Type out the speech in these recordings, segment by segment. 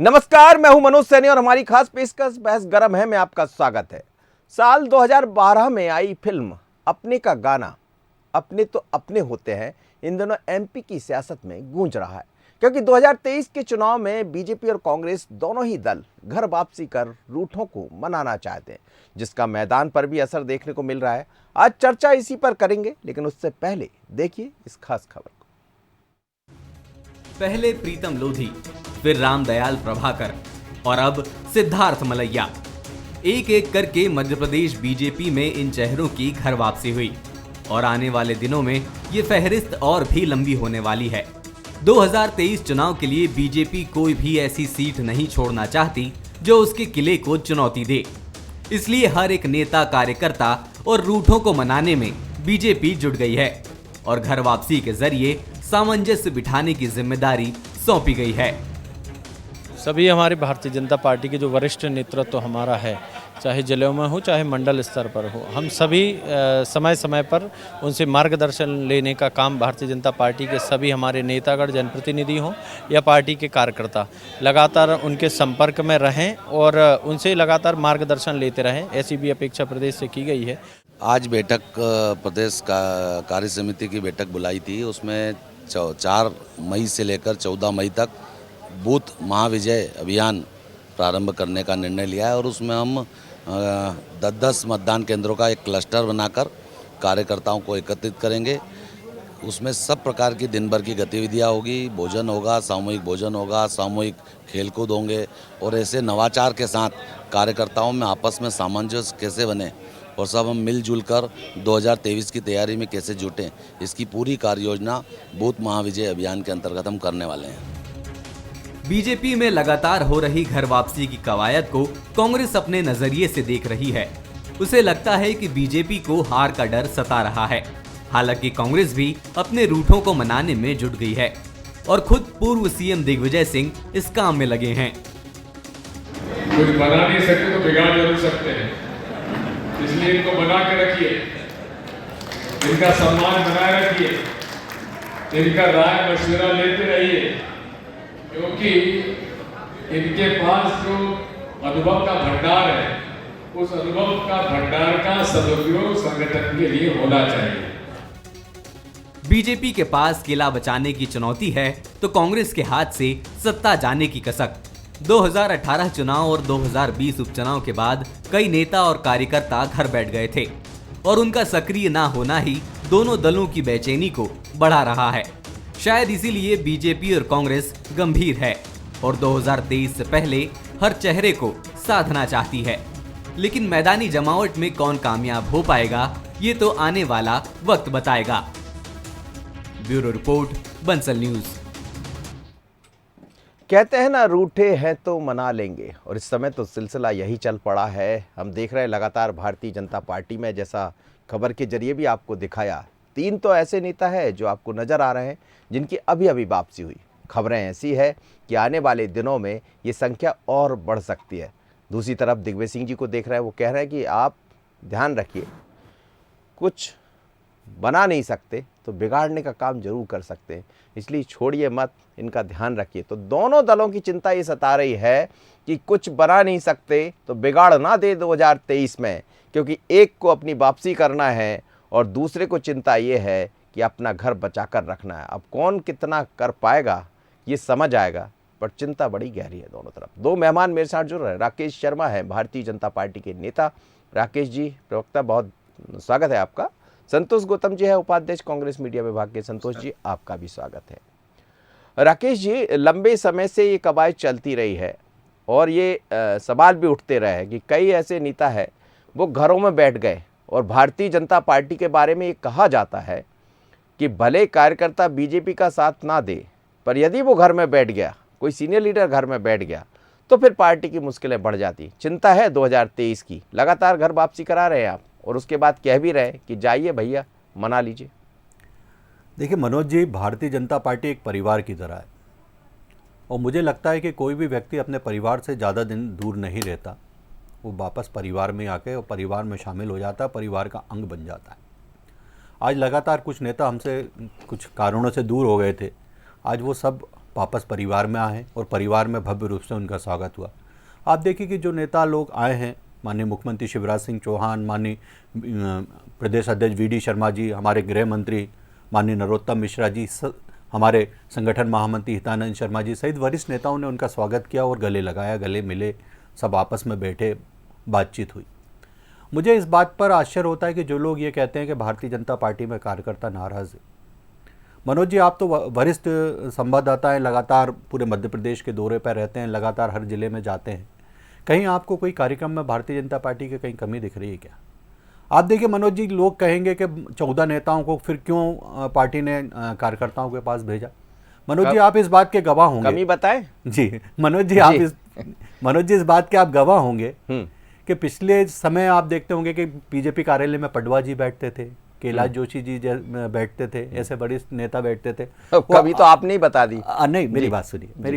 नमस्कार, मैं हूं मनोज सैनी और हमारी खास पेशकश बहस गरम है में आपका स्वागत है। साल 2012 में आई फिल्म अपने का गाना अपने तो अपने होते हैं इन दिनों एमपी की सियासत में गूंज रहा है, क्योंकि 2023 के चुनाव में बीजेपी और कांग्रेस दोनों ही दल घर वापसी कर रूठों को मनाना चाहते हैं, जिसका मैदान पर भी असर देखने को मिल रहा है। आज चर्चा इसी पर करेंगे, लेकिन उससे पहले देखिए इस खास खबर को। पहले प्रीतम लोधी, फिर रामदयाल प्रभाकर और अब सिद्धार्थ मलैया। एक एक करके मध्य प्रदेश बीजेपी में इन चेहरों की घर वापसी हुई और आने वाले दिनों में ये फहरिस्त और भी लंबी होने वाली है। 2023 चुनाव के लिए बीजेपी कोई भी ऐसी सीट नहीं छोड़ना चाहती जो उसके किले को चुनौती दे। इसलिए हर एक नेता, कार्यकर्ता और रूठों को मनाने में बीजेपी जुट गई है और घर वापसी के जरिए सामंजस्य बिठाने की जिम्मेदारी सौंपी गई है। सभी हमारी भारतीय जनता पार्टी के जो वरिष्ठ नेतृत्व हमारा है, चाहे जिलों में हो चाहे मंडल स्तर पर हो, हम सभी समय समय पर उनसे मार्गदर्शन लेने का काम भारतीय जनता पार्टी के सभी हमारे नेतागण, जनप्रतिनिधि हों या पार्टी के कार्यकर्ता लगातार उनके संपर्क में रहें और उनसे लगातार मार्गदर्शन लेते रहें, ऐसी भी अपेक्षा प्रदेश से की गई है। आज बैठक प्रदेश का कार्य समिति की बैठक बुलाई थी। उसमें 4 मई से लेकर 14 मई तक बूथ महाविजय अभियान प्रारंभ करने का निर्णय लिया है और उसमें हम 10-10 मतदान केंद्रों का एक क्लस्टर बनाकर कार्यकर्ताओं को एकत्रित करेंगे। उसमें सब प्रकार की दिन भर की गतिविधियां होगी, भोजन होगा, सामूहिक भोजन होगा, सामूहिक खेलकूद होंगे और ऐसे नवाचार के साथ कार्यकर्ताओं में आपस में सामंजस्य कैसे बने और सब हम मिलजुल कर 2023 की तैयारी में कैसे जुटें, इसकी पूरी कार्य योजना बूथ महाविजय अभियान के अंतर्गत हम करने वाले हैं। बीजेपी में लगातार हो रही घर वापसी की कवायद को कांग्रेस अपने नजरिए से देख रही है। उसे लगता है कि बीजेपी को हार का डर सता रहा है। हालांकि कांग्रेस भी अपने रूठों को मनाने में जुट गई है और खुद पूर्व सीएम दिग्विजय सिंह इस काम में लगे हैं। कुछ बना नहीं सकते तो बिगाड़ जरूर सकते हैं, इसलिए इनको बना के रखिए, इनका सम्मान बनाए रखिए, इनका राय मशवरा लेते रहिए, क्योंकि इनके पास जो अनुभव का भंडार है, उस अनुभव का भंडार का सदुपयोग संगठन के लिए होना चाहिए। बीजेपी के पास किला बचाने की चुनौती है तो कांग्रेस के हाथ से सत्ता जाने की कसक। 2018 चुनाव और 2020 उपचुनाव के बाद कई नेता और कार्यकर्ता घर बैठ गए थे और उनका सक्रिय ना होना ही दोनों दलों की बेचैनी को बढ़ा रहा है। शायद इसीलिए बीजेपी और कांग्रेस गंभीर है और 2023 से पहले हर चेहरे को साधना चाहती है। लेकिन मैदानी जमावट में कौन कामयाब हो पाएगा, ये तो आने वाला वक्त बताएगा। Bureau report, Bansal news. कहते हैं ना, रूठे हैं तो मना लेंगे, और इस समय तो सिलसिला यही चल पड़ा है। हम देख रहे हैं लगातार भारतीय जनता पार्टी में, जैसा खबर के जरिए भी आपको दिखाया, 3 तो ऐसे नेता है जो आपको नजर आ रहे हैं जिनकी अभी अभी वापसी हुई। खबरें ऐसी है कि आने वाले दिनों में ये संख्या और बढ़ सकती है। दूसरी तरफ दिग्विजय सिंह जी को देख रहे हैं, वो कह रहे हैं कि आप ध्यान रखिए, कुछ बना नहीं सकते तो बिगाड़ने का काम जरूर कर सकते हैं, इसलिए छोड़िए मत, इनका ध्यान रखिए। तो दोनों दलों की चिंता ये सता रही है कि कुछ बना नहीं सकते तो बिगाड़ ना दे 2023 में, क्योंकि एक को अपनी वापसी करना है और दूसरे को चिंता ये है कि अपना घर बचा कर रखना है। अब कौन कितना कर पाएगा ये समझ आएगा, पर चिंता बड़ी गहरी है दोनों तरफ। 2 मेहमान मेरे साथ जुड़ रहे हैं। राकेश शर्मा है भारतीय जनता पार्टी के नेता। राकेश जी, प्रवक्ता, बहुत स्वागत है आपका। संतोष गौतम जी है उपाध्यक्ष कांग्रेस मीडिया विभाग के। संतोष जी, आपका भी स्वागत है। राकेश जी, लंबे समय से ये कवायद चलती रही है और ये सवाल भी उठते रहे कि कई ऐसे नेता है वो घरों में बैठ गए, और भारतीय जनता पार्टी के बारे में ये कहा जाता है कि भले कार्यकर्ता बीजेपी का साथ ना दे, पर यदि वो घर में बैठ गया, कोई सीनियर लीडर घर में बैठ गया, तो फिर पार्टी की मुश्किलें बढ़ जाती। चिंता है 2023 की, लगातार घर वापसी करा रहे हैं आप, और उसके बाद कह भी रहे कि जाइए भैया, मना लीजिए। देखिए मनोज जी, भारतीय जनता पार्टी एक परिवार की तरह है और मुझे लगता है कि कोई भी व्यक्ति अपने परिवार से ज़्यादा दिन दूर नहीं रहता। वो वापस परिवार में आके और परिवार में शामिल हो जाता है, परिवार का अंग बन जाता है। आज लगातार कुछ नेता हमसे कुछ कारणों से दूर हो गए थे, आज वो सब वापस परिवार में आए और परिवार में भव्य रूप से उनका स्वागत हुआ। आप देखिए कि जो नेता लोग आए हैं, माननीय मुख्यमंत्री शिवराज सिंह चौहान, माननीय प्रदेश अध्यक्ष वी.डी. शर्मा जी, हमारे गृह मंत्री माननीय नरोत्तम मिश्रा जी, हमारे संगठन महामंत्री हितानंद शर्मा जी सहित वरिष्ठ नेताओं ने उनका स्वागत किया और गले लगाया, गले मिले, सब आपस में बैठे, बातचीत हुई। मुझे इस बात पर आश्चर्य होता है कि जो लोग ये कहते हैं कि भारतीय जनता पार्टी में कार्यकर्ता नाराज़ है। मनोज जी, आप तो वरिष्ठ संवाददाता हैं, लगातार पूरे मध्य प्रदेश के दौरे पर रहते हैं, लगातार हर जिले में जाते हैं, कहीं आपको कोई कार्यक्रम में भारतीय जनता पार्टी की कहीं कमी दिख रही है क्या? आप देखिए मनोज जी, लोग कहेंगे कि 14 नेताओं को फिर क्यों पार्टी ने कार्यकर्ताओं के पास भेजा। मनोज जी, आप इस बात के गवाह होंगे। कमी बताएं जी मनोज जी, मनोज जी इस बात के आप गवाह होंगे कि पिछले समय आप देखते होंगे कि बीजेपी कार्यालय में पटवा जी बैठते थे, कैलाश जोशी जी बैठते थे, ऐसे बड़े नेता बैठते थे। कभी तो आपने ही बता दी। नहीं, मेरी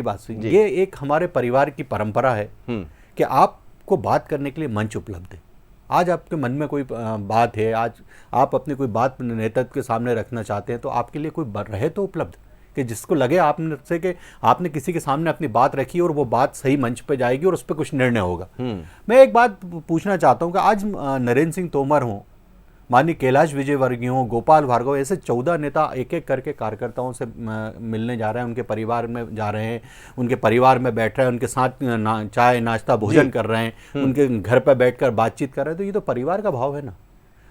बात सुनिए, ये एक हमारे परिवार की परंपरा है कि आपको बात करने के लिए मंच उपलब्ध है। आज आपके मन में कोई बात है, आज आप अपनी कोई बात नेतृत्व के सामने रखना चाहते हैं, तो आपके लिए कोई रहे तो उपलब्ध, कि जिसको लगे आपने से कि आपने किसी के सामने अपनी बात रखी और वो बात सही मंच पे जाएगी और उस पर कुछ निर्णय होगा। मैं एक बात पूछना चाहता हूँ कि आज नरेंद्र सिंह तोमर हों, माननीय कैलाश विजयवर्गीय हों, गोपाल भार्गव, ऐसे 14 नेता एक एक करके कार्यकर्ताओं से मिलने जा रहे हैं, उनके परिवार में जा रहे हैं, उनके परिवार में बैठ रहे हैं, उनके साथ चाय नाश्ता भोजन कर रहे हैं, उनके घर पर बैठकर बातचीत कर रहे हैं। तो ये तो परिवार का भाव है ना।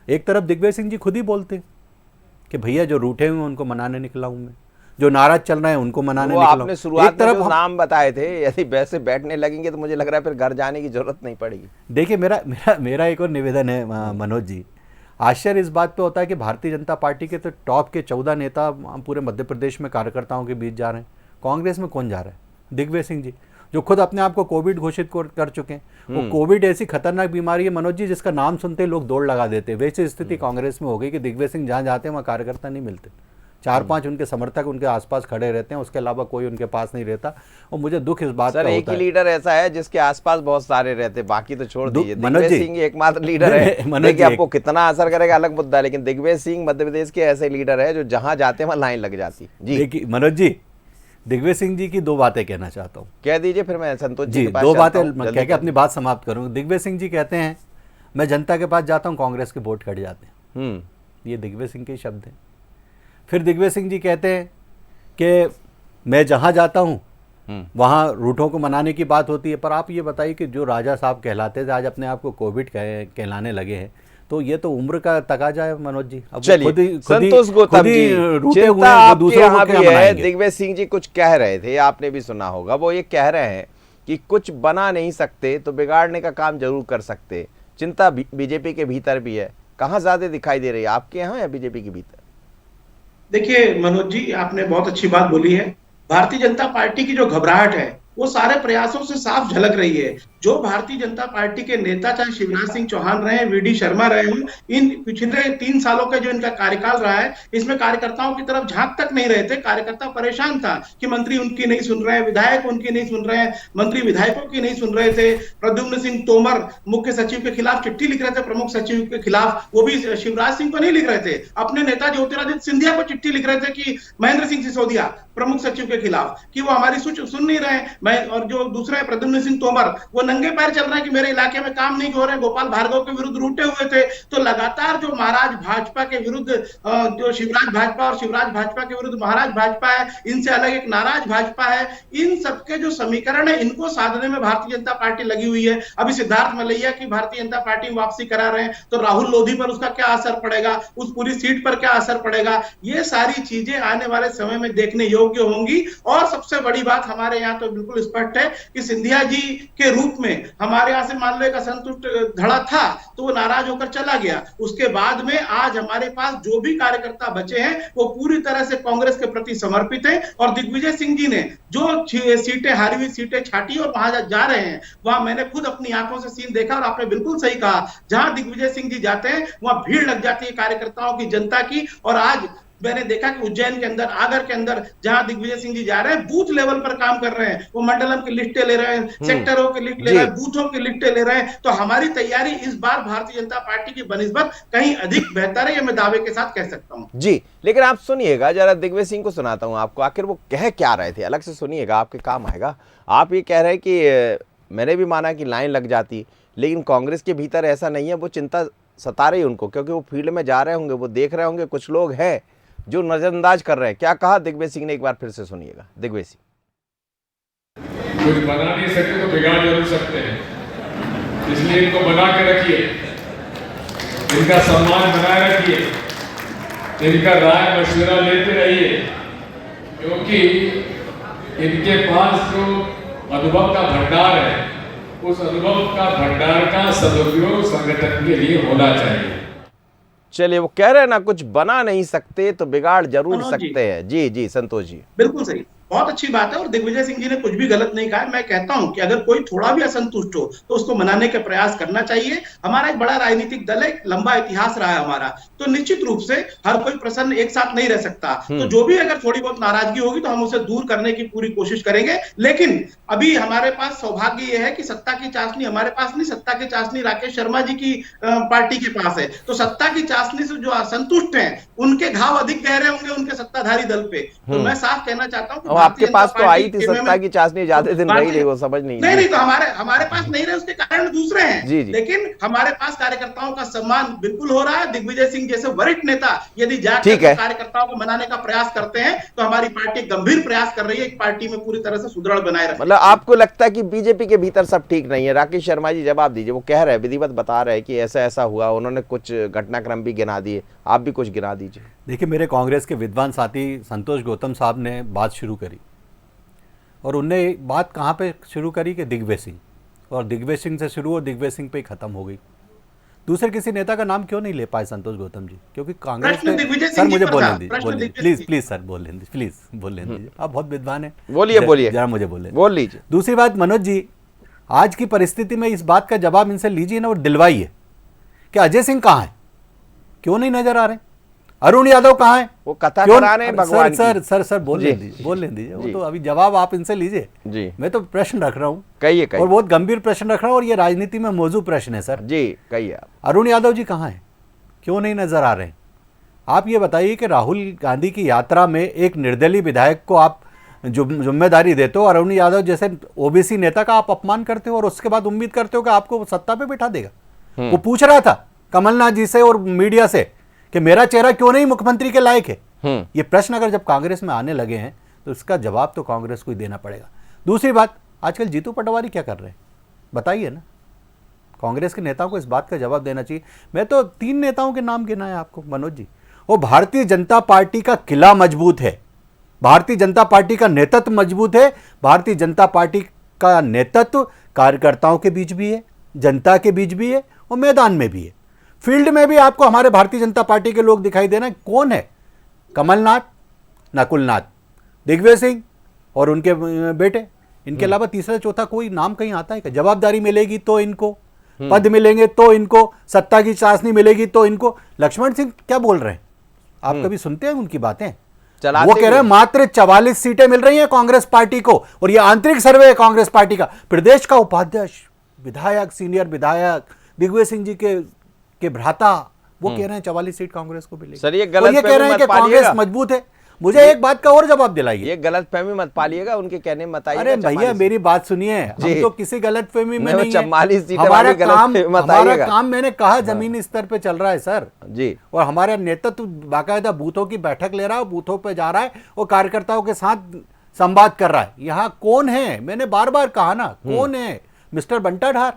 एक तरफ दिग्विजय सिंह जी खुद ही बोलते हैं कि भैया जो रूठे हुए उनको मनाने निकला हूँ मैं, जो नाराज चल रहे हैं उनको मनाने निकला हूं। आपने शुरुआत में जो नाम बताए थे, यदि वैसे बैठने लगेंगे तो मुझे लग रहा है फिर घर जाने की जरूरत नहीं पड़ेगी। देखिए, मेरा एक और निवेदन है मनोज जी, आश्चर्य इस बात पे होता है कि भारतीय जनता पार्टी के तो टॉप के 14 नेता पूरे मध्य प्रदेश में कार्यकर्ताओं के बीच जा रहे हैं। कांग्रेस में कौन जा रहा है? दिग्विजय सिंह जी, जो खुद अपने आप को कोविड घोषित कर चुके हैं। वो कोविड ऐसी खतरनाक बीमारी है मनोज जी, जिसका नाम सुनते लोग दौड़ लगा देते हैं। वैसी स्थिति कांग्रेस में हो गई कि दिग्विजय सिंह जहाँ जाते हैं वहाँ कार्यकर्ता नहीं मिलते, 4-5 उनके समर्थक उनके आसपास खड़े रहते हैं, उसके अलावा कोई उनके पास नहीं रहता। और मुझे दुख इस बात का होता है। एक ही लीडर ऐसा है जिसके आसपास बहुत सारे रहते, बाकी तो छोड़ दीजिए। दिग्विजय सिंह एकमात्र लीडर है। देखिए, आपको कितना असर करेगा अलग मुद्दा, लेकिन दिग्विजय सिंह मध्य प्रदेश के ऐसे लीडर है जो जहां जाते हैं वहां लाइन लग जाती जी। देखिए मनोज जी, दिग्विजय सिंह जी की 2 बातें कहना चाहता हूँ। कह दीजिए, फिर मैं संतोष जी के पास 2 बातें कह के अपनी बात समाप्त करूँगा। दिग्विजय सिंह जी कहते हैं मैं जनता के पास जाता हूँ, कांग्रेस के वोट कट जाते हैं। ये दिग्विजय सिंह के शब्द हैं। फिर दिग्विजय सिंह जी कहते हैं कि मैं जहाँ जाता हूँ वहाँ रूठों को मनाने की बात होती है। पर आप ये बताइए कि जो राजा साहब कहलाते थे आज अपने आप को कोविड कहलाने लगे हैं, तो ये तो उम्र का तकाजा है मनोज जी। अब चलिए, संतोष गौतम जी, चिंता आपके यहाँ भी है। दिग्विजय सिंह जी कुछ कह रहे थे, आपने भी सुना होगा। वो ये कह रहे हैं कि कुछ बना नहीं सकते तो बिगाड़ने का काम जरूर कर सकते। चिंता बीजेपी के भीतर भी है। कहाँ ज्यादा दिखाई दे रही है, आपके यहाँ या बीजेपी के भीतर? देखिए मनोज जी, आपने बहुत अच्छी बात बोली है। भारतीय जनता पार्टी की जो घबराहट है वो सारे प्रयासों से साफ झलक रही है। जो भारतीय जनता पार्टी के नेता, चाहे शिवराज सिंह चौहान रहे, वी.डी. शर्मा रहे हों, इन पिछले 3 सालों का जो इनका कार्यकाल रहा है, इसमें कार्यकर्ताओं की तरफ झांक तक नहीं रहे थे। कार्यकर्ता परेशान था कि मंत्री उनकी नहीं सुन रहे हैं, विधायक उनकी नहीं सुन रहे हैं, मंत्री विधायकों की नहीं सुन रहे थे। प्रद्युम्न सिंह तोमर मुख्य सचिव के खिलाफ चिट्ठी लिख रहे थे, प्रमुख सचिव के खिलाफ, वो भी शिवराज सिंह को नहीं लिख रहे थे, अपने नेता ज्योतिरादित्य सिंधिया को चिट्ठी लिख रहे थे कि महेंद्र सिंह सिसोदिया प्रमुख सचिव के खिलाफ, कि वो हमारी सुन नहीं रहे हैं। और जो दूसरे प्रद्युम्न सिंह तोमर, वो नंगे पैर चल रहे हैं कि मेरे इलाके में काम नहीं हो रहे हैं, गोपाल भार्गव के विरुद्ध रूठे हुए थे। तो लगातार जो महाराज भाजपा के विरुद्ध, जो शिवराज भाजपा और शिवराज भाजपा के विरुद्ध महाराज भाजपा है, इनसे अलग एक नाराज भाजपा है, इन सबके जो समीकरण है इनको साधने में भारतीय जनता पार्टी लगी हुई है। अभी सिद्धार्थ मलैया की भारतीय जनता पार्टी में वापसी करा रहे हैं, तो राहुल लोधी पर उसका क्या असर पड़ेगा, उस पूरी सीट पर क्या असर पड़ेगा, ये सारी चीजें आने वाले समय में देखने योग्य होंगी। और सबसे बड़ी बात हमारे यहाँ तो बिल्कुल स्पष्ट है कि सिंधिया जी के रूप में हमारे यहाँ से मान लो एक असंतुष्ट धड़ा था, तो वो नाराज होकर चला गया। उसके बाद में आज हमारे पास जो भी कार्यकर्ता बचे हैं वो पूरी तरह से कांग्रेस के प्रति समर्पित हैं। और दिग्विजय सिंह जी ने जो सीटें हारी हुई सीटें छाटी और वहां जा रहे हैं, वहां मैंने खुद अपनी आंखों से सीन देखा। और आपने बिल्कुल सही कहा, जहां दिग्विजय सिंह जी जाते हैं वहां भीड़ लग जाती है कार्यकर्ताओं की, जनता की। और आज मैंने देखा कि उज्जैन के अंदर, आगर के अंदर, जहां दिग्विजय सिंह जी जा रहे हैं, बूथ लेवल पर काम कर रहे हैं, वो मंडलम की लिस्टें ले रहे हैं, सेक्टरों की लिस्ट ले रहे हैं, बूथों की लिस्टें ले रहे हैं। तो हमारी तैयारी इस बार भारतीय जनता पार्टी की बनिस्बत कहीं अधिक बेहतर है, ये मैं दावे के साथ कह सकता हूं। जी, लेकिन आप सुनिएगा जरा, दिग्विजय सिंह को सुनाता हूं आपको, आखिर वो कह क्या रहे थे, अलग से सुनिएगा, आपके काम आएगा। आप ये कह रहे हैं कि मैंने भी माना कि लाइन लग जाती, लेकिन कांग्रेस के भीतर ऐसा नहीं है, वो चिंता सता रही उनको, क्योंकि वो फील्ड में जा रहे होंगे, वो देख रहे होंगे कुछ लोग हैं जो नजरअंदाज कर रहे हैं। क्या कहा दिग्विजय सिंह ने, एक बार फिर से सुनिएगा। दिग्विजय सिंह, कुछ बना नहीं सकते तो बिगाड़ जरूर सकते हैं, इसलिए इनको बना के रखिए, इनका सम्मान बनाए रखिए, इनका राय मशवरा लेते रहिए, क्योंकि इनके पास जो अनुभव का भंडार है, उस अनुभव का भंडार का सदुपयोग संगठन के लिए होना चाहिए। चलिए, वो कह रहे हैं ना, कुछ बना नहीं सकते तो बिगाड़ जरूर मनोज जी। सकते हैं। जी जी संतोष जी। बिल्कुल सही, बहुत अच्छी बात है, और दिग्विजय सिंह जी ने कुछ भी गलत नहीं कहा। मैं कहता हूं कि अगर कोई थोड़ा भी असंतुष्ट हो तो उसको मनाने के प्रयास करना चाहिए। हमारा एक बड़ा राजनीतिक दल है, एक लंबा इतिहास रहा है हमारा, तो निश्चित रूप से हर कोई प्रसन्न एक साथ नहीं रह सकता। तो जो भी अगर थोड़ी बहुत नाराजगी होगी तो हम उसे दूर करने की पूरी कोशिश करेंगे। लेकिन अभी हमारे पास सौभाग्य यह है कि सत्ता की चाशनी हमारे पास नहीं, सत्ता की चाशनी राकेश शर्मा जी की पार्टी के पास है। तो सत्ता की चाशनी से जो असंतुष्ट हैं, उनके घाव अधिक गहरे होंगे उनके सत्ताधारी दल पे। तो मैं साफ कहना चाहता हूं, आपके पास तो आई थी सत्ता की चाशनी, ज्यादा दिन रही नहीं, वो समझ नहीं तो हमारे पास नहीं रहे, उसके कारण दूसरे हैं। जी जी। लेकिन हमारे पास कार्यकर्ताओं का सम्मान बिल्कुल हो रहा है। दिग्विजय सिंह जैसे वरिष्ठ नेता यदि जाकर कार्यकर्ताओं को मनाने का प्रयास करते हैं तो हमारी पार्टी गंभीर प्रयास कर रही है एक पार्टी में पूरी तरह से सुदृढ़ बनाए रखने। मतलब आपको लगता है कि बीजेपी के भीतर सब ठीक नहीं है? राकेश शर्मा जी जवाब दीजिए, वो कह रहे हैं, विधिवत बता रहे हैं कि ऐसा ऐसा हुआ, उन्होंने कुछ घटनाक्रम भी गिना दिए, आप भी कुछ गिना दीजिए। देखिए, मेरे कांग्रेस के विद्वान साथी संतोष गौतम साहब ने बात शुरू करी, और उनने बात कहाँ पे शुरू करी कि दिग्विजय सिंह, और दिग्विजय सिंह से शुरू और दिग्विजय सिंह पे ही खत्म हो गई। दूसरे किसी नेता का नाम क्यों नहीं ले पाए संतोष गौतम जी? क्योंकि कांग्रेस के, सर मुझे बोलने दीजिए, प्लीज प्लीज सर बोलने दीजिए, प्लीज बोलने दीजिए, आप बहुत विद्वान हैं, बोलिए जरा मुझे बोल लीजिए। दूसरी बात, मनोज जी, आज की परिस्थिति में इस बात का जवाब इनसे लीजिए ना, और दिलवाइए कि अजय सिंह कहाँ है, क्यों नहीं नजर आ रहे? अरुण यादव कहाँ है, वो कथा करा रहे हैं भगवान सर सर सर बोलने दीजिए, वो तो अभी जवाब आप इनसे लीजिए जी। मैं तो प्रश्न रख रहा हूँ, कहिए, और बहुत गंभीर प्रश्न रख रहा हूँ, और ये राजनीति में मौजू प्रश्न है सर जी, कहिए आप। अरुण यादव जी कहाँ हैं, क्यों नहीं नजर आ रहे हैं? आप ये बताइए कि राहुल गांधी की यात्रा में एक निर्दलीय विधायक को आप जिम्मेदारी देते हो, अरुण यादव जैसे ओबीसी नेता का आप अपमान करते हो, और उसके बाद उम्मीद करते हो कि आपको वो सत्ता पे बिठा देगा। वो पूछ रहा था कमलनाथ जी से और मीडिया से कि मेरा चेहरा क्यों नहीं मुख्यमंत्री के लायक है। ये प्रश्न अगर जब कांग्रेस में आने लगे हैं तो इसका जवाब तो कांग्रेस को ही देना पड़ेगा। दूसरी बात, आजकल जीतू पटवारी क्या कर रहे हैं बताइए ना, कांग्रेस के नेताओं को इस बात का जवाब देना चाहिए। मैं तो 3 नेताओं के नाम गिना है आपको मनोज जी, वो भारतीय जनता पार्टी का किला मजबूत है, भारतीय जनता पार्टी का नेतृत्व मजबूत है, भारतीय जनता पार्टी का नेतृत्व कार्यकर्ताओं के बीच भी है, जनता के बीच भी है, और मैदान में भी है। फील्ड में भी आपको हमारे भारतीय जनता पार्टी के लोग दिखाई देना। कौन है? कमलनाथ, नकुलनाथ, दिग्विजय सिंह और उनके बेटे, इनके अलावा तीसरा चौथा कोई नाम कहीं आता है क्या? जवाबदारी मिलेगी तो इनको, पद मिलेंगे तो इनको, सत्ता की चाशनी मिलेगी तो इनको। लक्ष्मण सिंह क्या बोल रहे हैं, आप कभी सुनते हैं उनकी बातें? वो कह रहे हैं मात्र 44 सीटें मिल रही हैं कांग्रेस पार्टी को, और ये आंतरिक सर्वे है कांग्रेस पार्टी का। प्रदेश का उपाध्यक्ष, विधायक, सीनियर विधायक, दिग्विजय सिंह जी के भ्राता, वो कह रहे हैं 44 सीट कांग्रेस को मिलेगी। सर, ये गलत कह रहे हैं कि कांग्रेस मजबूत है। मुझे एक बात का और जवाब दिलाइए, ये गलतफहमी मत पालिएगा, उनके कहने में मत आइएगा। अरे भैया मेरी बात सुनिए, हम तो किसी गलतफहमी में नहीं है। हमारा काम मैंने कहा जमीनी स्तर पे चल रहा है सर जी, और हमारा नेतृत्व बाकायदा बूथों की बैठक ले रहा है, बूथों पे जा रहा है और कार्यकर्ताओं के साथ संवाद कर रहा है। यहाँ कौन है? मैंने बार बार कहा ना, कौन है? मिस्टर बंटा ढार,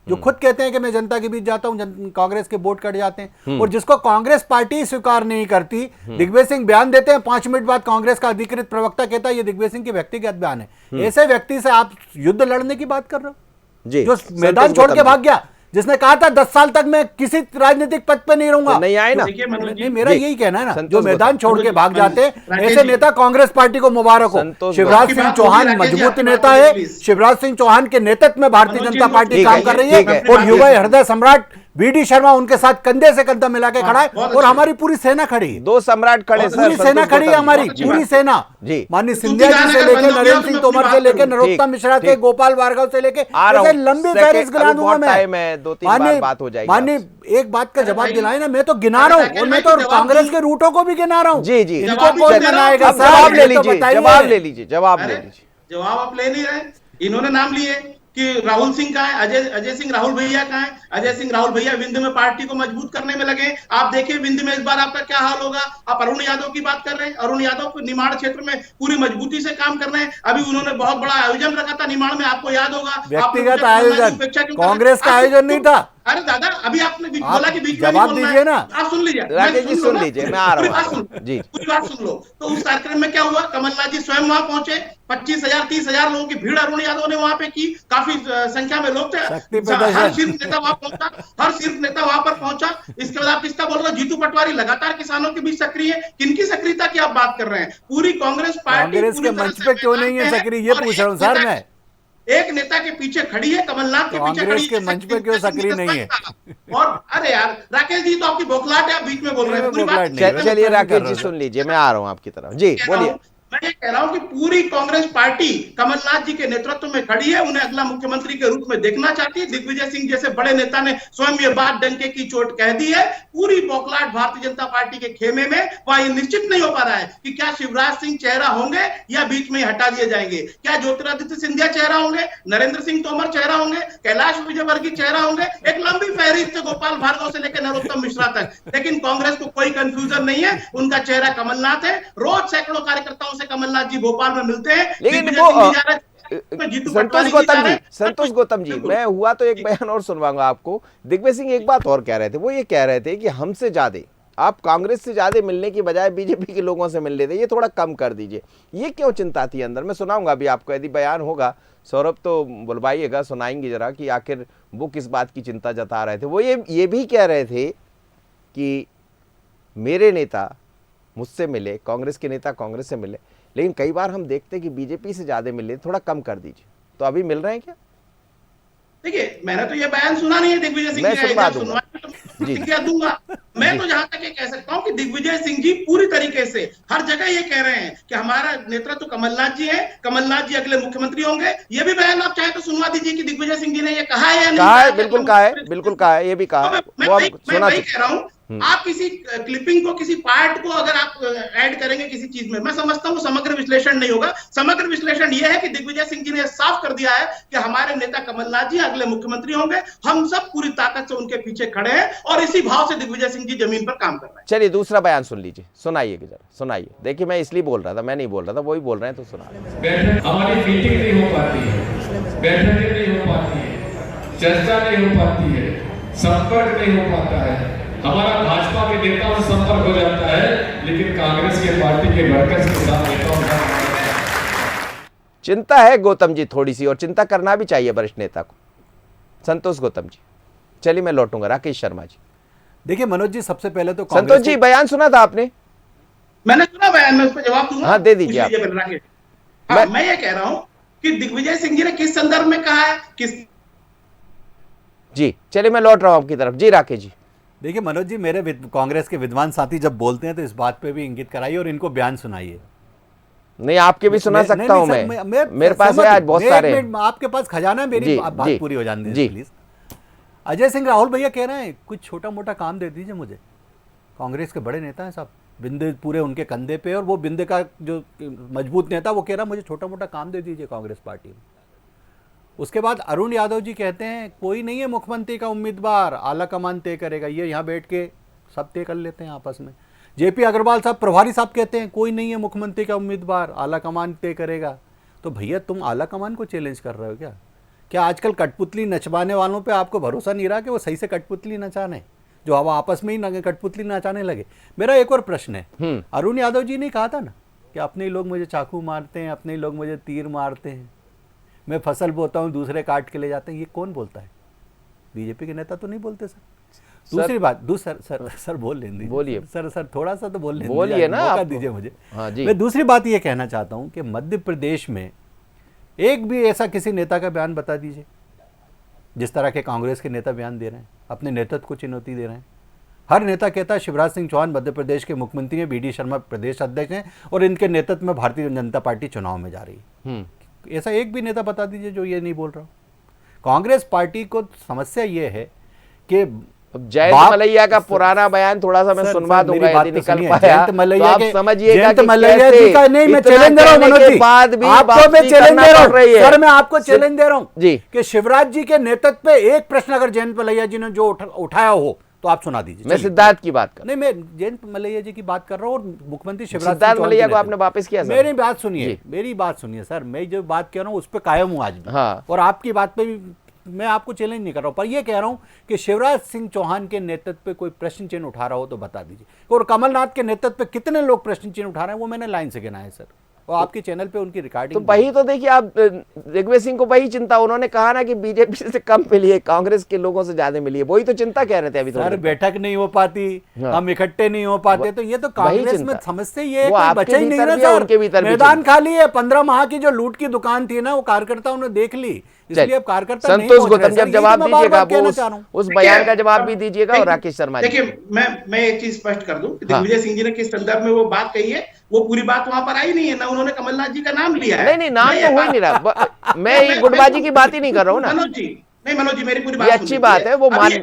जो खुद कहते हैं कि मैं जनता के बीच जाता हूं, कांग्रेस के वोट कट जाते हैं, और जिसको कांग्रेस पार्टी स्वीकार नहीं करती। दिग्विजय सिंह बयान देते हैं, 5 मिनट बाद कांग्रेस का अधिकृत प्रवक्ता कहता है ये दिग्विजय सिंह के व्यक्तिगत बयान है। ऐसे व्यक्ति से आप युद्ध लड़ने की बात कर रहे हो जी, जो मैदान छोड़ के भाग गया, जिसने कहा था 10 साल तक मैं किसी राजनीतिक पद पर नहीं रहूंगा। नहीं आए ना? नहीं, मेरा यही कहना है ना, जो मैदान छोड़ के भाग जाते हैं ऐसे नेता कांग्रेस पार्टी को मुबारक हो। शिवराज सिंह चौहान मजबूत नेता है, शिवराज सिंह चौहान के नेतृत्व में भारतीय जनता पार्टी काम कर रही है, और युवा हृदय सम्राट वीडी शर्मा उनके साथ कंधे से कंधा मिला के खड़ा है बहुत और अच्छी। हमारी पूरी सेना खड़ी है, दो सम्राट खड़े सर, पूरी सेना संतोष खड़ी है गौतम जी। हमारी, अच्छी पूरी बात। सेना जी। माननीय तो सिंधिया जी गाने से का लेके बंद हो गया नरेंद्र तो सिंह मैं तोमर अपनी से बात लेके करूं। नरोत्तम मिश्रा से ठीक। गोपाल भार्गव से लेके आ रहा ऐसे हूं। लंबी सेकंड, फहरिस्त गिना अभी दूंगा बहुत मैं। टाइम है, 2-3 बार बात हो जाएगी माननीय आपसे। एक बात का जवाब भाई, दिलाए ना, मैं तो गिना रहा हूँ और मैं तो जवाब कांग्रेस दूं। के रूटों को भी गिना रहा हूँ। जी, जी। इनको जवाब भी कौन दे रहा हूं। बनाएगा अब साहब, जवाब ले ये तो लीजिए, बताइए। जवाब ले लीजिए, जवाब ले अरे लीजिए। जवाब आप ले नहीं रहे। इन्होंने नाम लिए कि राहुल सिंह कहाँ है, अजय सिंह राहुल भैया कहाँ है। अजय सिंह राहुल भैया विंध्य में पार्टी को मजबूत करने में लगे। आप देखिए विंध्य में इस बार आपका क्या हाल होगा। आप अरुण यादव की बात कर रहे हैं, अरुण यादव को निमाड़ क्षेत्र में पूरी मजबूती से काम कर रहे हैं। अभी उन्होंने बहुत बड़ा आयोजन रखा था निमाड़ में, आपको याद होगा। आपने व्यक्तिगत पूछा कमलनाथ की आयोजन, उपेक्षा क्यों कर रहे हैं? कांग्रेस का आप आयोजन नहीं था। अरे दादा अभी आपने आप बोला कि बीच में नहीं जवाब बोलना दीजिए है। ना। आप सुन लीजिए, राकेश जी लो सुन ना। लीजिए, मैं आ पूरी रहा बात हूँ सुन जी। पूरी बात सुन लो। तो उस कार्यक्रम में क्या हुआ, कमलनाथ जी स्वयं वहां पहुंचे, 25,000-30,000 लोगों की भीड़ अरुण यादव ने वहां पे की। काफी संख्या में लोग थे। शक्ति प्रदर्शन। हर शीर्ष नेता वहां पहुंचा, हर शीर्ष नेता वहां पर पहुंचा। इसके बाद आप किसका बोल रहे हो, जीतू पटवारी लगातार किसानों के बीच सक्रिय है। किनकी सक्रियता की आप बात कर रहे हैं? पूरी कांग्रेस पार्टी कांग्रेस पूरी के तरह मंच से पे क्यों मैदान नहीं है में सक्रिय, ये और पूछ रहा हूं एक सर नेता- मैं। एक नेता के पीछे खड़ी है, कमलनाथ के पीछे कांग्रेस खड़ी के है मंच पे क्यों सक्रिय नहीं है? और अरे यार राकेश जी तो आपकी बौखलाहट है, आप बीच में बोल रहे हैं। पूरी बात बौखलाहट नहीं, चलिए मैं राकेश कर जी रहा सुन लीजिए, मैं आ रहा हूँ आपकी तरफ जी, बोलिए। मैं ये कह रहा हूं कि पूरी कांग्रेस पार्टी कमलनाथ जी के नेतृत्व में खड़ी है, उन्हें अगला मुख्यमंत्री के रूप में देखना चाहती है। दिग्विजय सिंह जैसे बड़े नेता ने स्वयं ये बात डंके की चोट कह दी है। पूरी बौखलाहट भारतीय जनता पार्टी के खेमे में, वहां ये निश्चित नहीं हो पा रहा है कि क्या शिवराज सिंह चेहरा होंगे या बीच में ही हटा दिए जाएंगे। क्या ज्योतिरादित्य सिंधिया चेहरा होंगे, नरेंद्र सिंह तोमर चेहरा होंगे, कैलाश विजयवर्गीय चेहरा होंगे। एक लंबी फहरिस्त है गोपाल भार्गव से लेकर नरोत्तम मिश्रा तक। लेकिन कांग्रेस को कोई कंफ्यूजन नहीं है, उनका चेहरा कमलनाथ है। रोज सैकड़ों कार्यकर्ताओं से कमलनाथ जी भोपाल में मिलते हैं। लेकिन दिग्विजय वो सिंह जी जा रहे हैं, जीतू संतोष पटवारी जी जा गौतम रहे जी, हैं। संतोष गौतम जी, बिल्कुल। मैं हुआ तो एक बयान और सुनवाऊंगा आपको। दिग्विजय सिंह एक बात और कह रहे थे, वो ये कह रहे थे कि हमसे ज्यादा आप कांग्रेस से ज्यादा मिलने की बजाय बीजेपी के लोगों से मिल लेते, ये थोड़ा कम कर दीजिए। ये क्यों चिंता थी अंदर? मैं सुनाऊंगा अभी आपको, यदि बयान होगा सौरभ तो बुलवाइएगा, सुनाएंगे जरा कि आखिर वो किस बात की चिंता जता रहे थे। वो ये भी कह रहे थे कि मेरे नेता मुझसे मिले, कांग्रेस के नेता कांग्रेस से मिले, लेकिन कई बार हम देखते हैं कि बीजेपी से ज्यादा मिले, थोड़ा कम कर दीजिए। तो अभी मिल रहे हैं क्या? देखिए मैंने तो ये बयान सुना नहीं है दिग्विजय सिंह मैं जी सुनवा का, दूंगा। तो जी। प्रतिक्रिया दूंगा। मैं तो जहां तक ये कह सकता हूं कि दिग्विजय सिंह जी पूरी तरीके से हर जगह ये कह रहे हैं कि हमारा नेतृत्व कमलनाथ जी है, कमलनाथ जी अगले मुख्यमंत्री होंगे। ये भी बयान आप चाहे तो सुनवा दीजिए कि दिग्विजय सिंह जी ने ये कहा है या नहीं कहा है, कि बिल्कुल अगले कहा है, मुख्यमंत्री- बिल्कुल कहा है, ये भी कहा है, मैं वो वही हम सुना वही चुके। कह रहा हूं। आप किसी क्लिपिंग को, किसी पार्ट को अगर आप ऐड करेंगे किसी चीज में, मैं समझता हूं समग्र विश्लेषण नहीं होगा। समग्र विश्लेषण यह है कि दिग्विजय सिंह जी ने साफ कर दिया है कि हमारे नेता कमलनाथ जी अगले मुख्यमंत्री होंगे। हम सब पूरी ताकत से उनके पीछे खड़े हैं और इसी भाव से दिग्विजय सिंह जी जमीन पर काम कर रहे हैं। चलिए दूसरा बयान सुन लीजिए, सुनाइए जरा, सुनाइए। देखिए मैं इसलिए बोल रहा था, मैं नहीं बोल रहा था, वही बोल रहे हैं तो सुना। बैठक हमारी मीटिंग नहीं हो पाती है, बैठकें नहीं हो पाती है, चर्चा नहीं हो पाती है, संपर्क नहीं हो पाता है। हमारा भाजपा के नेताओं से संपर्क हो जाता है, लेकिन कांग्रेस के पार्टी के वर्कर्स के साथ नेताओं का चिंता है गौतम जी थोड़ी सी, और चिंता करना भी चाहिए वरिष्ठ नेता को। संतोष गौतम जी, चलिए मैं लौटूंगा। राकेश शर्मा जी। देखिए मनोज जी, सबसे पहले तो संतोष जी बयान सुना था आपने? मैंने सुना बयान में, उस पर जवाब दूंगा। हाँ, दे दीजिए पूछ आप। लीजिए पहले राकेश। हाँ, मैं ये कह रहा हूं कि दिग्विजय सिंह जी ने किस संदर्भ में कहा है, किस जी। चलिए मैं लौट रहा हूं आपकी तरफ। जी राकेश जी। देखिए मनोज जी, मेरे कांग्रेस के विद्वान साथी जब बोलते हैं तो इस बात पे भी इंगित कराइए और इनको बयान सुनाइए। नहीं आपके भी सुना सकता हूं मैं, मेरे पास है आज बहुत सारे। आपके पास खजाना है, मेरी जी, बात जी, पूरी हो जाने जी। दीजिए प्लीज। अजय सिंह राहुल भैया कह रहे हैं कुछ छोटा मोटा काम दे दीजिए मुझे। कांग्रेस के बड़े नेता हैं साहब, बिंदे पूरे उनके कंधे पे, और वो बिंदे का जो मजबूत नेता वो कह रहा मुझे छोटा मोटा काम दे दीजिए कांग्रेस पार्टी में। उसके बाद अरुण यादव जी कहते हैं कोई नहीं है मुख्यमंत्री का उम्मीदवार, आला कमान तय करेगा। ये यहाँ बैठ के सब तय कर लेते हैं आपस में। जेपी अग्रवाल साहब प्रभारी साहब कहते हैं कोई नहीं है मुख्यमंत्री का उम्मीदवार, आला कमान तय करेगा। तो भैया तुम आला कमान को चैलेंज कर रहे हो क्या? क्या आजकल कठपुतली नचवाने वालों पे आपको भरोसा नहीं रहा कि वो सही से कठपुतली नचाने, जो अब आपस में ही कठपुतली नचाने लगे? मेरा एक और प्रश्न है, अरुण यादव जी ने कहा था ना कि अपने ही लोग मुझे चाकू मारते हैं, अपने ही लोग मुझे तीर मारते हैं, मैं फसल बोता हूँ दूसरे काट के ले जाते हैं। ये कौन बोलता है? बीजेपी के नेता तो नहीं बोलते सर। दूसरी बात, सर बोल लेने दीजिए। बोलिए सर थोड़ा सा तो बोलिए ना, मौका आपको दीजिए मुझे। हाँ जी। मैं दूसरी बात ये कहना चाहता हूँ कि मध्य प्रदेश में एक भी ऐसा किसी नेता का बयान बता दीजिए जिस तरह के कांग्रेस के नेता बयान दे रहे हैं। अपने नेतृत्व को चुनौती दे रहे हैं। हर नेता कहता है शिवराज सिंह चौहान मध्य प्रदेश के मुख्यमंत्री हैं, बीडी शर्मा प्रदेश अध्यक्ष हैं और इनके नेतृत्व में भारतीय जनता पार्टी चुनाव में जा रही है। ऐसा एक भी नेता बता दीजिए जो ये नहीं बोल रहा हो। कांग्रेस पार्टी को समस्या ये है कि जयंत मलैया का पुराना बयान थोड़ा सा मैं सुनवा दूंगा यदि निकल पाया जयंत मलैया तो आप समझिएगा जयंत कि मलैया कैसे जी का नहीं, मैं इतना चैलेंज दे रहा हूं कहने मनोज के जी, बाद भी आपको मैं वापसी चैलेंज करना दे रहा पड़ रही हूं है। सर, मैं आपको चैलेंज दे रहा हूं जी कि शिवराज जी के नेतृत्व पे एक प्रश्न अगर जयंत मलैया जी ने जो उठाया हो तो आप सुना दीजिए। मैं सिद्धार्थ की बात कर नहीं, मैं जयंत मलैया जी की बात कर रहा हूँ और मुख्यमंत्री शिवराज सिंह सिद्धार्थ चौहान मलैया के को आपने नेतृत्व। वापस किया सर? मेरी बात सुनिए, जी। मेरी बात सुनिए सर, मैं जो बात कह रहा हूँ उस पर कायम हूँ आज भी। हाँ। और आपकी बात पे भी मैं आपको चैलेंज नहीं कर रहा हूँ, पर ये कह रहा हूँ कि शिवराज सिंह चौहान के नेतृत्व पे कोई प्रश्न चिन्ह उठा रहा हो तो बता दीजिए। और कमलनाथ के नेतृत्व पे कितने लोग प्रश्न चिन्ह उठा रहे हैं वो मैंने लाइन से गिना है सर, और आपके चैनल पे उनकी तो रिकॉर्डिंग। वही तो देखिए, आप दिग्विजय सिंह को वही चिंता, उन्होंने कहा ना कि बीजेपी से कम मिली है, कांग्रेस के लोगों से ज्यादा मिली है, वही तो चिंता कह रहे थे अभी सर थोड़ी देर बैठक नहीं हो पाती, हाँ। हम इकट्ठे नहीं हो पाते, तो ये तो कांग्रेस में चिंता। समस्या ये है, वो कोई आपके बचा ही नहीं भीतर ना भी है, सर। उनके भीतर भी मैदान चिंता। खाली है, 15 माह की जो लूट की दुकान थी ना वो कार्यकर्ताओं ने देख ली, इसलिए अब कार्यकर्ता नहीं संतोष पहुंच रहे। गौतम सर, जब यही जवाब तो मैं बार-बार दीजिएगा कहना वो चाह रहा हूं। उस बयान का जवाब भी दीजिएगा। और राकेश शर्मा जी, देखिए मैं एक चीज स्पष्ट कर दूं, दिग्विजय सिंह जी ने किस संदर्भ में वो बात कही है, वो पूरी बात वहां पर आई नहीं है ना, उन्होंने कमलनाथ जी का नाम लिया है। नहीं नहीं, नाम तो हो ही नहीं रहा, मैं ये गुटबाजी की बात ही नहीं कर रहा हूँ ना। मनोज जी मेरी पूरी ये बात अच्छी बात है, वो मान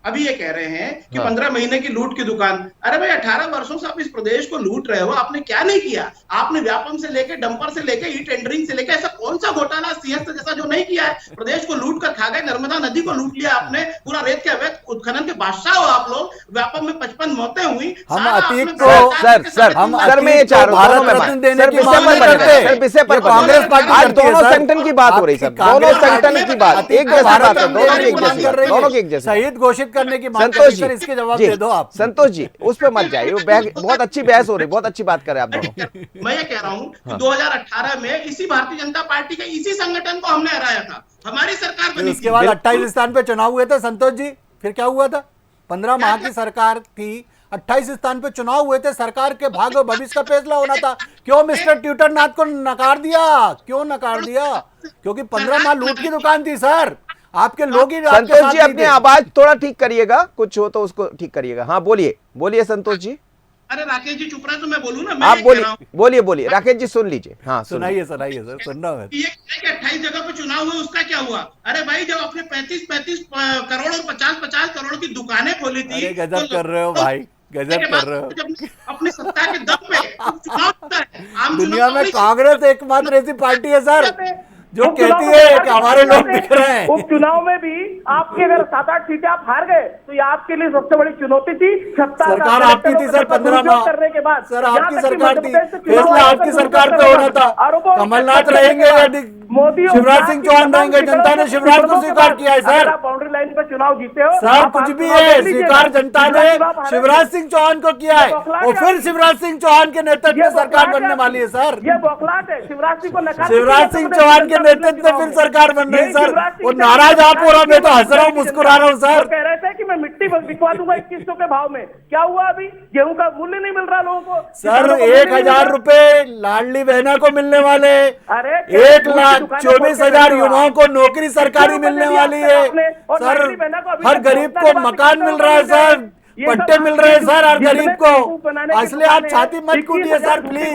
अभी ये कह रहे हैं कि हाँ। 15 महीने की लूट की दुकान। अरे भाई 18 वर्षों से आप इस प्रदेश को लूट रहे हो, आपने क्या नहीं किया? आपने व्यापम से लेके डंपर से लेके ई टेंडरिंग से लेके ऐसा कौन सा घोटाला सिंहस्थ जैसा जो नहीं किया है? प्रदेश को लूट कर खा गए, नर्मदा नदी को लूट लिया आपने, पूरा रेत के अवैध उत्खनन के बादशाह हो आप लोग। व्यापम में 55 मौतें हुई। हम सारा अतीत आपने को- सरकार के सर, साथ हम सर मैं ये अतीत चाह को रहा हूं, भारत दोनों में रत्न बात- देने सर की विषय मांग पर नहीं बने करते। सर, विषय पर ये बने। कांग्रेस पार्टी आज करती है दोनों सर। संगठन की बात हो रही है सर, आपकी दोनों कांग्रेस संगठन पार्टी की बात, अतीत एक को जैसी भारत बात है, रत्न दोनों देने की एक की मांग जैसी कर बात, रही है। दोनों की एक जैसी। शहीद घोषित करने की मांग कर संतोष रही है, सर, जी, इसके जवाब जी, दे दो आप। संतोष जी उस पे मत जाइए, वो बहुत अच्छी बहस हो रही, बहुत अच्छी बात कर रहे हैं आप दोनों। मैं ये कह रहा हूं कि 2018 में इसी भारतीय जनता पार्टी के इसी संगठन को हमने हराया था, हमारी सरकार बनी उसके बाद 28 स्थान पे चुनाव हुए थे संतोष जी, फिर क्या हुआ था? 15 माह की सरकार थी, 28 स्थान पे चुनाव हुए थे, सरकार के भाग्य और भविष्य का फैसला होना था। क्यों मिस्टर ट्विटरनाथ को नकार दिया? क्यों नकार दिया? क्योंकि 15 माह लूट की दुकान थी सर, आपके लोग ही आपके संतोष साथ जी नहीं अपनी थे। आवाज थोड़ा ठीक करिएगा, कुछ हो तो उसको ठीक करिएगा। हाँ बोलिए संतोष जी। अरे राकेश जी चुप रहे तो मैं बोलूं ना। मैं आप ये कह रहा हूं बोलिए राकेश जी, सुन लीजिए। हाँ सुनाइए सर, सुन रहा हूं। कि ये 28 जगह पे चुनाव हुए, उसका क्या हुआ? अरे भाई जब अपने 35 करोड़ और 50 करोड़ की दुकानें खोली थी। अरे गजब कर रहे हो भाई, गजब कर रहे हो। जब अपनी सत्ता के दम पे चुनाव होता है, आम दुनिया चुनाव में कांग्रेस एकमात्र ऐसी पार्टी है सर जो कहती है कि हमारे लोग दिख रहे हैं। उपचुनाव में भी आपकी अगर 7-8 सीटें आप हार गए तो ये आपके लिए सबसे बड़ी चुनौती थी। सरकार आपकी थी सर 15 माह करने के बाद सर, आपकी सरकार थी, फैसला आपकी सरकार पे होना था। कमलनाथ रहेंगे या मोदी शिवराज सिंह चौहान रहेंगे? जनता ने शिवराज को स्वीकार किया है सर। बाउंड्री लाइन पर चुनाव जीते हो सर, कुछ भी है, स्वीकार जनता ने शिवराज सिंह चौहान को किया है और फिर शिवराज सिंह चौहान के नेतृत्व में सरकार बनने वाली है सर। ये बौखलाहट है। शिवराज सिंह को नकार, शिवराज सिंह चौहान के नेतृत्व में फिर सरकार बन रही सर। वो नाराज आप हो रहा, मैं तो हंस रहा हूँ, मुस्कुरा रहा हूँ सर। कह रहे थे कि मैं मिट्टी बिकवा दूंगा 2100 के भाव में। क्या हुआ? अभी गेहूं का मूल्य नहीं मिल रहा लोगों को सर। 1000 रुपए लाडली बहना को मिलने वाले, अरे 1,24,000 युवाओं को नौकरी सरकारी मिलने वाली है सर। हर गरीब को मकान मिल रहा है सर, पट्टे मिल रहे हैं सर हर गरीब को। इसलिए आप छाती मत कूटिए सर, प्लीज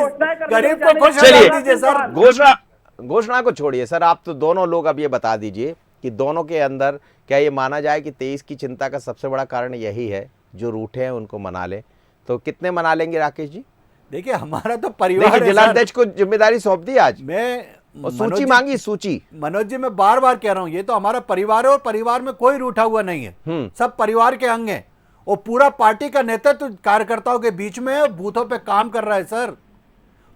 गरीब को खुश चलिए। कर दीजिए सर। घोषणा को छोड़िए सर, आप तो दोनों लोग अब ये बता दीजिए कि दोनों के अंदर क्या ये माना जाए कि 23 की चिंता का सबसे बड़ा कारण यही है, जो रूठे हैं उनको मना ले, तो कितने मना लेंगे राकेश जी? देखिए हमारा तो परिवार है जिलाध्यक्ष को जिम्मेदारी सौंप दी आज, मैं और सूची मांगी, सूची। मनोज जी मैं बार बार कह रहा हूं, ये तो हमारा परिवार है और परिवार में कोई रूठा हुआ नहीं है, सब परिवार के अंग हैं और पूरा पार्टी का नेतृत्व कार्यकर्ताओं के बीच में है, बूथों पे काम कर रहा है सर।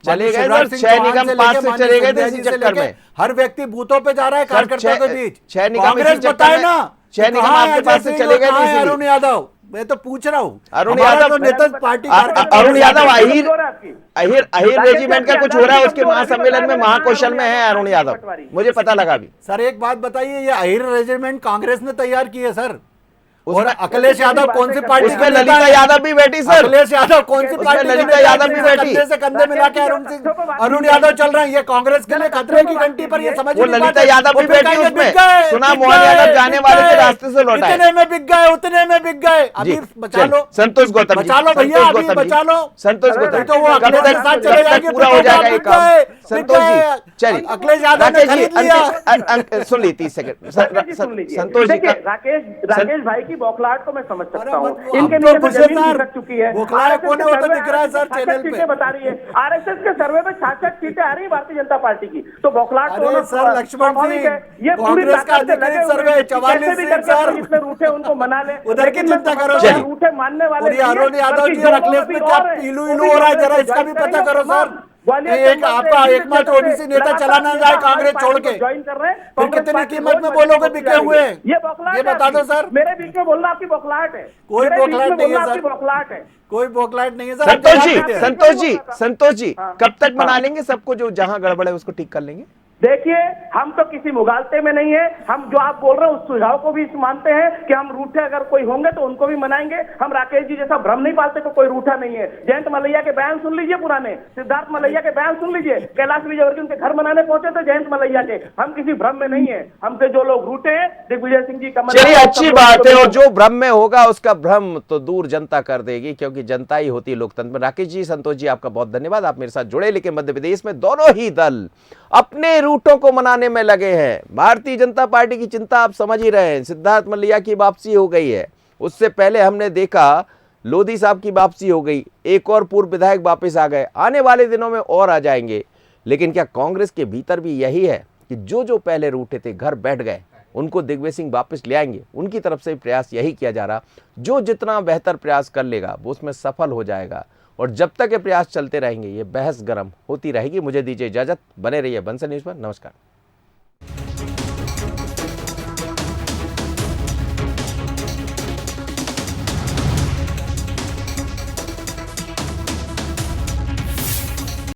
चले गए शिवराज सर, सिंह 6 चौहान निगम से पास लेके से माननीय चले गए संजय थे जी इसी से चक्कर लेके में। हर व्यक्ति बूथों पे जा रहा है कार्यकर्ताओं के बीच। 6 निगम कांग्रेस इसी चक्कर बताए में- ना 6 निगम कहाँ है आपके पास अजय से सिंह चले गए और कहाँ थे है इसीलिए। अरुण यादव? मैं तो पूछ रहा हूँ, अरुण हमारा यादव- तो नेतृत्व पार्टी अरुण यादव अहिर रेजिमेंट का कुछ हो रहा है, उसके महासम्मेलन में महाकौशल में है अरुण यादव, मुझे पता लगा अभी। सर एक बात बताइए, ये अहिर रेजिमेंट कांग्रेस ने तैयार की है सर। और अखिलेश यादव कौन सी पार्टी उसमें ललिता यादव भी बैठी सर, अखिलेश यादव कौन सी पार्टी ललिता यादव भी बैठी, कंधे से कंधे मिला के अरुण यादव चल रहे हैं। ये कांग्रेस के लिए खतरे की घंटी पर, ये समझ वो ललिता यादव भी बैठी उसमें, सुना मोहन यादव जाने वाले थे रास्ते से लौटा, इतने में बिक गए, उतने में बिक गए। अभी बचा लो संतोष गौतम, बचा लो भैया, अभी बचा लो संतोष गौतम, तो वो अखिलेश के साथ चले जाएंगे, पूरा हो जाएगा ये काम। संतोष जी चलिए, अखिलेश यादव ने खरीद लिया। सुन ली 30 सेकंड संतोष जी, राकेश भाई की बौखलाहट को मैं समझ सकता हूँ, अब इनके तो नीचे मुझे जमीन सर खिसक चुकी है। बौखलाहट कौन है वो तो दिख रहा है सर चैनल पे। सीटें बता रही है आरएसएस के सर्वे में 66 सीटें आ रही है भारतीय जनता पार्टी की, तो बौखलाहट तो अरे सर लक्ष्मण सिंह, ये पूरी कांग्रेस का अधिकृत सर्वे 44 सीट सर, जितने रूठे उनको मना ले, उधर की चिंता करो चलिए। रूठे मानने वाले अरुण यादव जी और अखिलेश में क्या इलू इलू हो रहा है, जरा इसका भी पता करो सर। एक आपका एकमात्र ओबीसी नेता चला ना जाए कांग्रेस छोड़ के, ज्वाइन कर रहे हैं, फिर कितनी कीमत में बोलोगे बिके हुए हैं? ये बता दो सर। मेरे बीच में बोलना आपकी बौखलाहट है, कोई बौखलाहट नहीं है सर, बौखलाहट है, कोई बौखलाहट नहीं है सर। संतोष जी कब तक मना लेंगे सबको, जो जहां गड़बड़ है उसको ठीक कर लेंगे? देखिए हम तो किसी मुगालते में नहीं है, हम जो आप बोल रहे हैं उस सुझाव को भी मानते हैं कि हम रूठे अगर कोई होंगे तो उनको भी मनाएंगे। हम राकेश जी जैसा भ्रम नहीं पालते कि कोई रूठा नहीं है। जयंत मलैया के बयान सुन लीजिए, पुराने सिद्धार्थ मलैया के बयान सुन लीजिए, कैलाश विजयवर्गीय उनके घर मनाने पहुंचे थे जयंत मलैया के। हम किसी भ्रम में नहीं है, हमसे जो लोग रूठे हैं दिग्विजय सिंह जी कमल, चलिए अच्छी बात है, और जो भ्रम में होगा उसका भ्रम तो दूर जनता कर देगी, क्योंकि जनता ही होती है लोकतंत्र में। राकेश जी, संतोष जी, आपका बहुत धन्यवाद, आप मेरे साथ जुड़े। लेकिन मध्य प्रदेश में दोनों ही दल अपने रूटों को मनाने में लगे हैं। भारतीय जनता पार्टी की चिंता आप समझ ही रहे हैं, सिद्धार्थ मलैया की वापसी हो गई है, उससे पहले हमने देखा लोधी साहब की वापसी हो गई, एक और पूर्व विधायक वापस आ गए, आने वाले दिनों में और आ जाएंगे। लेकिन क्या कांग्रेस के भीतर भी यही है कि जो पहले रूठे थे घर बैठ गए, उनको दिग्विजय सिंह वापस ले आएंगे? उनकी तरफ से प्रयास यही किया जा रहा, जो जितना बेहतर प्रयास कर लेगा वो उसमें सफल हो जाएगा। और जब तक ये प्रयास चलते रहेंगे, ये बहस गर्म होती रहेगी। मुझे दीजिए इजाजत, बने रहिए बंसल न्यूज़ पर। नमस्कार।